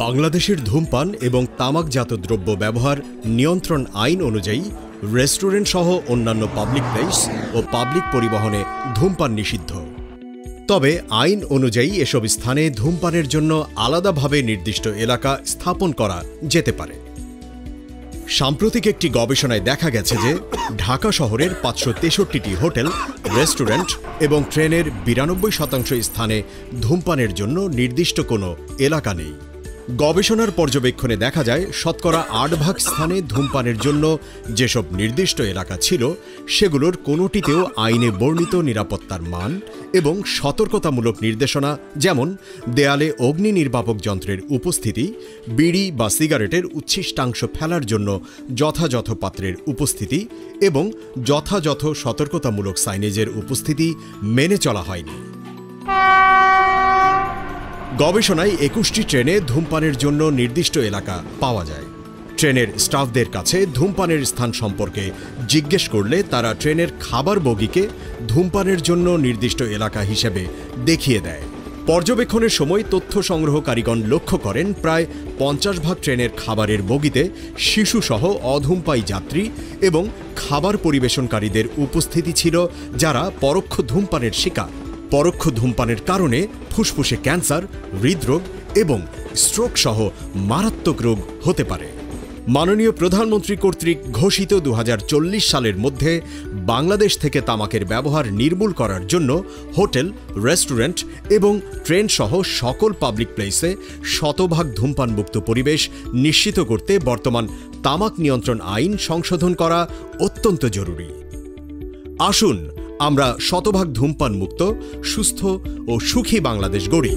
বাংলাদেশের ধূমপান এবং তামাকজাত দ্রব্য ব্যবহার নিয়ন্ত্রণ আইন অনুযায়ী রেস্টুরেন্ট সহ অন্যান্য পাবলিক প্লেস ও পাবলিক পরিবহনে ধূমপান নিষিদ্ধ। তবে আইন অনুযায়ী এসব স্থানে ধূমপানের জন্য আলাদাভাবে নির্দিষ্ট এলাকা স্থাপন করা যেতে পারে। সাম্প্রতিক একটি গবেষণায় দেখা গেছে যে ঢাকা শহরের ৫৬৩টি হোটেল, রেস্টুরেন্ট এবং ট্রেনের ৯২% স্থানে ধূমপানের জন্য নির্দিষ্ট কোনো এলাকা নেই। গবেষণার পর্যবেক্ষণে দেখা যায় শতকরা ৮ স্থানে ধূমপানের জন্য যেসব নির্দিষ্ট এলাকা ছিল সেগুলোর কোনোটিতেও আইনে বর্ণিত নিরাপত্তার মান এবং সতর্কতামূলক নির্দেশনা, যেমন দেয়ালে অগ্নি নির্বাপক যন্ত্রের উপস্থিতি, বিড়ি বা সিগারেটের উচ্ছিষ্টাংশ ফেলার জন্য যথাযথ পাত্রের উপস্থিতি এবং যথাযথ সতর্কতামূলক সাইনেজের উপস্থিতি মেনে চলা হয়নি। গবেষণায় ২১টি ট্রেনে ধূমপানের জন্য নির্দিষ্ট এলাকা পাওয়া যায়। ট্রেনের স্টাফদের কাছে ধূমপানের স্থান সম্পর্কে জিজ্ঞেস করলে তারা ট্রেনের খাবার বগিকে ধূমপানের জন্য নির্দিষ্ট এলাকা হিসেবে দেখিয়ে দেয়। পর্যবেক্ষণের সময় তথ্য সংগ্রহকারীগণ লক্ষ্য করেন প্রায় ৫০ ট্রেনের খাবারের বগিতে শিশুসহ অধূমপায়ী যাত্রী এবং খাবার পরিবেশনকারীদের উপস্থিতি ছিল যারা পরোক্ষ ধূমপানের শিকার। পরোক্ষ ধূমপানের কারণে ফুসফুসে ক্যান্সার, হৃদরোগ এবং স্ট্রোক সহ মারাত্মক রোগ হতে পারে। মাননীয় প্রধানমন্ত্রী কর্তৃক ঘোষিত ২০৪০ সালের মধ্যে বাংলাদেশ থেকে তামাকের ব্যবহার নির্মূল করার জন্য হোটেল, রেস্টুরেন্ট এবং ট্রেন সহ সকল পাবলিক প্লেসে ১০০% ধূমপানমুক্ত পরিবেশ নিশ্চিত করতে বর্তমান তামাক নিয়ন্ত্রণ আইন সংশোধন করা অত্যন্ত জরুরি। আসুন আমরা ১০০% ধূমপান মুক্ত, সুস্থ ও সুখী বাংলাদেশ গড়ি।